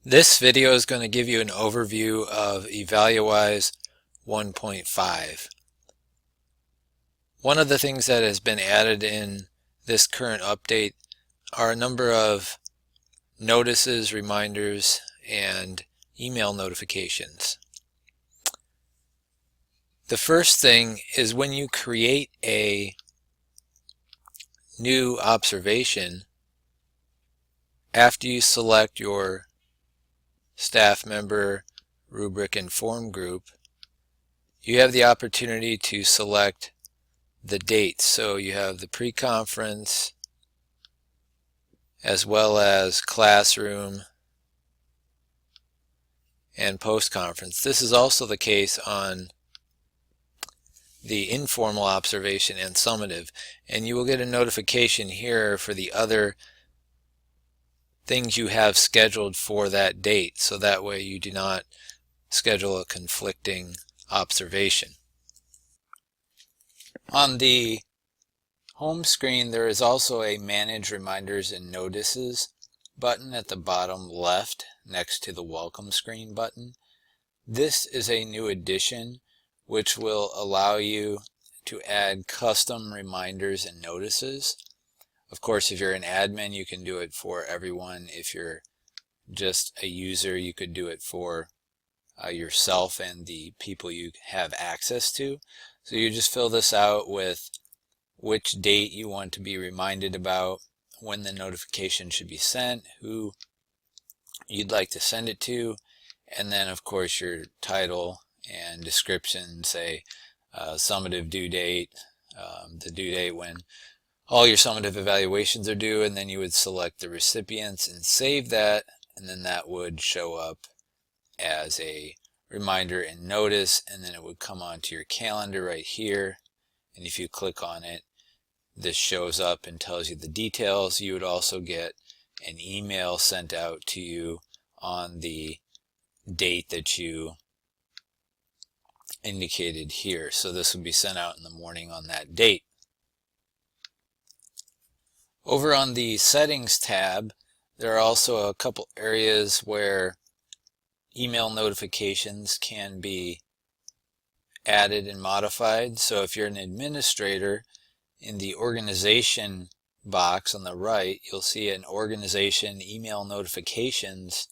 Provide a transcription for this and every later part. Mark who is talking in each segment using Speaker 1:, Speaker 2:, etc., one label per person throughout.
Speaker 1: This video is going to give you an overview of EvaluWise 1.5. One of the things that has been added in this current update are a number of notices, reminders, and email notifications. The first thing is when you create a new observation, after you select your staff member, rubric, and form group, you have the opportunity to select the dates. So you have the pre-conference as well as classroom and post-conference. This is also the case on the informal observation and summative, and you will get a notification here for the other things you have scheduled for that date, so that way you do not schedule a conflicting observation. On the home screen, there is also a Manage Reminders and Notices button at the bottom left next to the Welcome Screen button. This is a new addition which will allow you to add custom reminders and notices. Of course, if you're an admin, you can do it for everyone. If you're just a user, you could do it for yourself and the people you have access to. So you just fill this out with which date you want to be reminded about, when the notification should be sent, who you'd like to send it to, and then of course your title and description, say summative due date, the due date when all your summative evaluations are due, and then you would select the recipients and save that, and then that would show up as a reminder and notice, and then it would come onto your calendar right here, and if you click on it, this shows up and tells you the details. You would also get an email sent out to you on the date that you indicated here. So this would be sent out in the morning on that date. Over on the Settings tab, there are also a couple areas where email notifications can be added and modified. So if you're an administrator, in the organization box on the right, you'll see an organization email notifications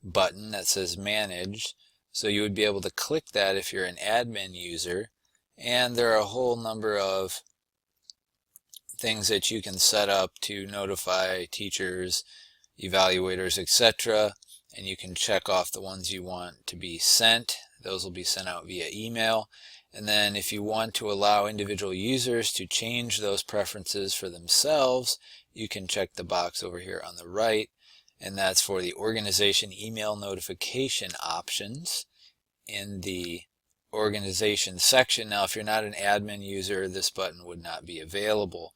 Speaker 1: button that says Manage. So you would be able to click that if you're an admin user, and there are a whole number of things that you can set up to notify teachers, evaluators, etc. And you can check off the ones you want to be sent. Those will be sent out via email. And then if you want to allow individual users to change those preferences for themselves, you can check the box over here on the right, and that's for the organization email notification options in the organization section. Now if you're not an admin user, this button would not be available.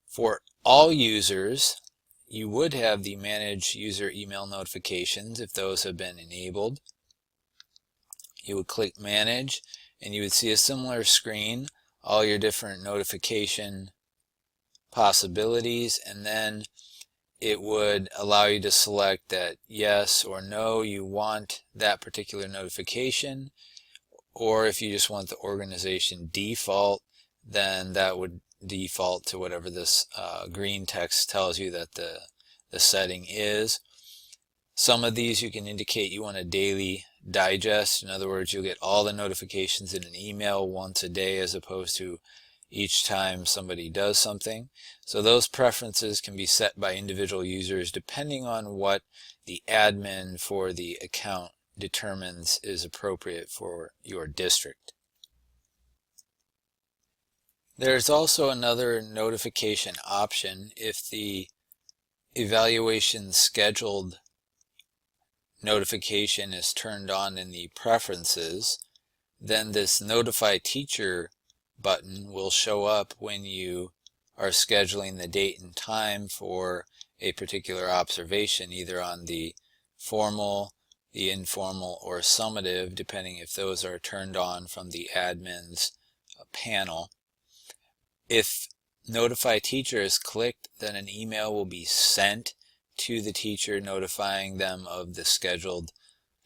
Speaker 1: For all users, you would have the Manage User Email Notifications if those have been enabled. You would click Manage, and you would see a similar screen, all your different notification possibilities, and then it would allow you to select that yes or no, you want that particular notification, or if you just want the organization default, then that would default to whatever this green text tells you that the setting is. Some of these you can indicate you want a daily digest. In other words, you'll get all the notifications in an email once a day as opposed to each time somebody does something. So those preferences can be set by individual users depending on what the admin for the account determines is appropriate for your district. There's also another notification option. If the evaluation scheduled notification is turned on in the preferences, then this Notify Teacher button will show up when you are scheduling the date and time for a particular observation, either on the formal, the informal, or summative, depending if those are turned on from the admin's panel. If Notify Teacher is clicked, then an email will be sent to the teacher, notifying them of the scheduled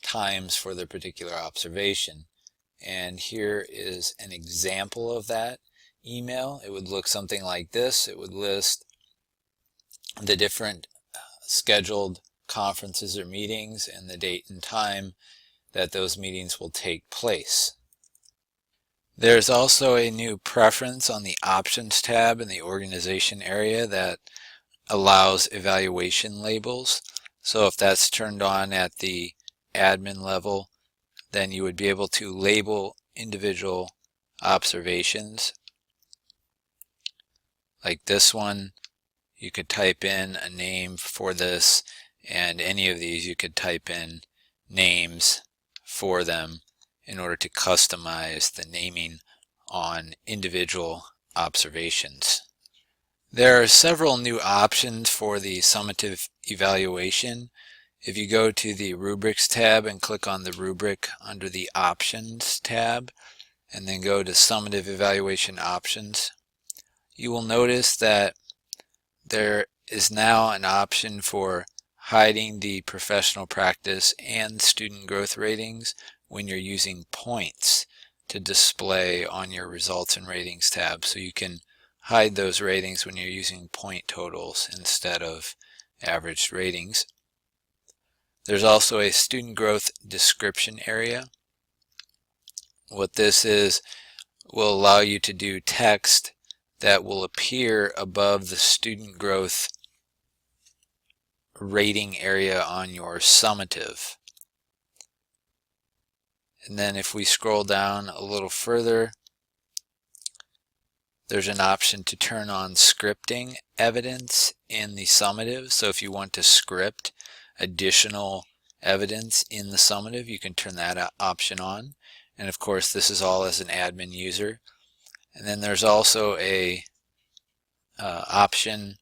Speaker 1: times for their particular observation. And here is an example of that email. It would look something like this. It would list the different scheduled conferences or meetings and the date and time that those meetings will take place. There's also a new preference on the Options tab in the Organization area that allows evaluation labels. So if that's turned on at the admin level, then you would be able to label individual observations. Like this one, you could type in a name for this, and any of these you could type in names for them in order to customize the naming on individual observations. There are several new options for the summative evaluation. If you go to the Rubrics tab and click on the rubric under the Options tab, and then go to Summative Evaluation Options, you will notice that there is now an option for hiding the professional practice and student growth ratings when you're using points to display on your Results and Ratings tab. So you can hide those ratings when you're using point totals instead of averaged ratings. There's also a student growth description area. What this is will allow you to do text that will appear above the student growth rating area on your summative. And then if we scroll down a little further, there's an option to turn on scripting evidence in the summative. So if you want to script additional evidence in the summative, you can turn that option on. And of course, this is all as an admin user. And then there's also a option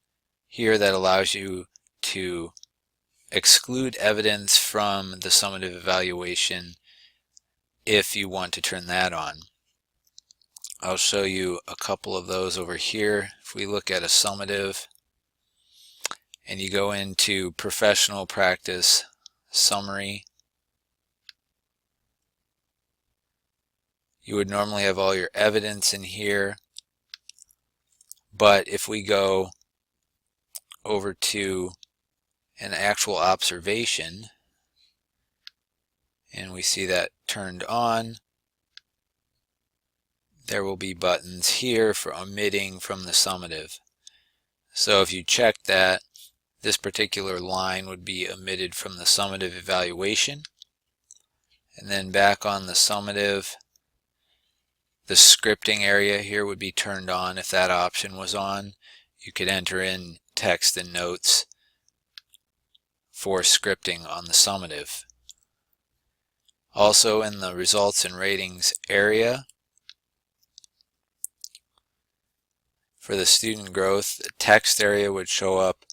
Speaker 1: here that allows you to exclude evidence from the summative evaluation if you want to turn that on. I'll show you a couple of those over here. If we look at a summative and you go into Professional Practice Summary, you would normally have all your evidence in here, but if we go over to an actual observation and we see that turned on, there will be buttons here for omitting from the summative. So if you check that, this particular line would be omitted from the summative evaluation. And then back on the summative, the scripting area here would be turned on if that option was on. You could enter in text and notes for scripting on the summative. Also in the Results and Ratings area, for the student growth, the text area would show up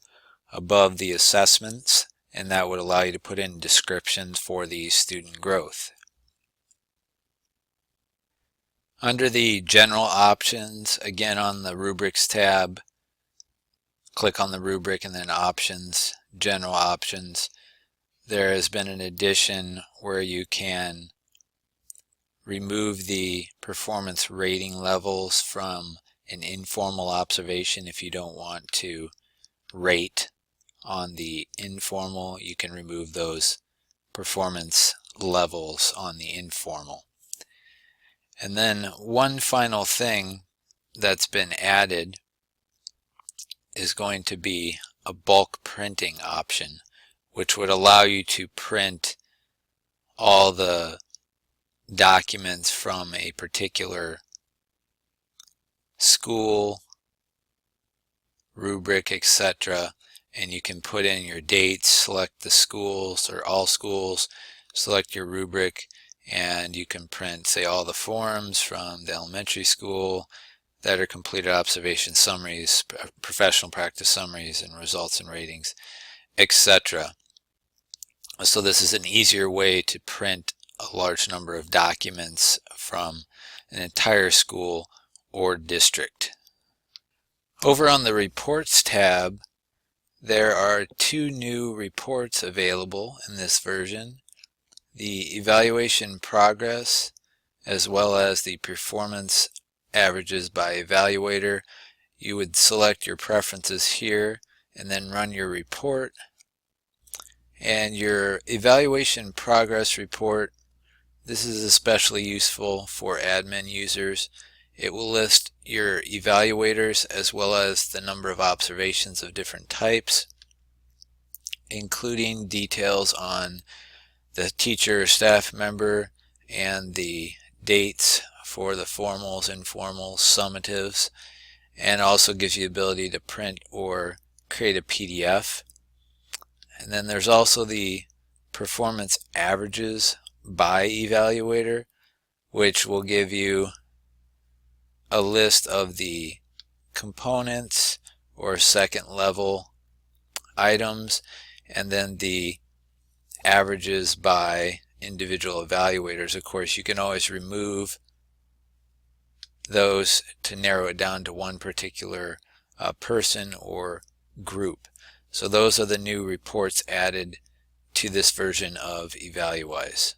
Speaker 1: above the assessments, and that would allow you to put in descriptions for the student growth. Under the General Options, again on the Rubrics tab, click on the rubric and then Options, General Options. There has been an addition where you can remove the performance rating levels from an informal observation. If you don't want to rate on the informal, you can remove those performance levels on the informal. And then one final thing that's been added is going to be a bulk printing option, which would allow you to print all the documents from a particular school, rubric, etc. And you can put in your dates, select the schools or all schools, select your rubric, and you can print, say, all the forms from the elementary school that are completed observation summaries, professional practice summaries, and results and ratings, etc. So this is an easier way to print a large number of documents from an entire school or district. Over on the Reports tab, There are two new reports available in this version: the evaluation progress as well as the performance averages by evaluator. You would select your preferences here and then run your report. And your evaluation progress report, this is especially useful for admin users. It will list your evaluators as well as the number of observations of different types, including details on the teacher or staff member and the dates for the formals, informals, summatives, and also gives you the ability to print or create a PDF. And then there's also the performance averages by evaluator, which will give you a list of the components or second level items, and then the averages by individual evaluators. Of course, you can always remove those to narrow it down to one particular person or group. So those are the new reports added to this version of EvaluWise.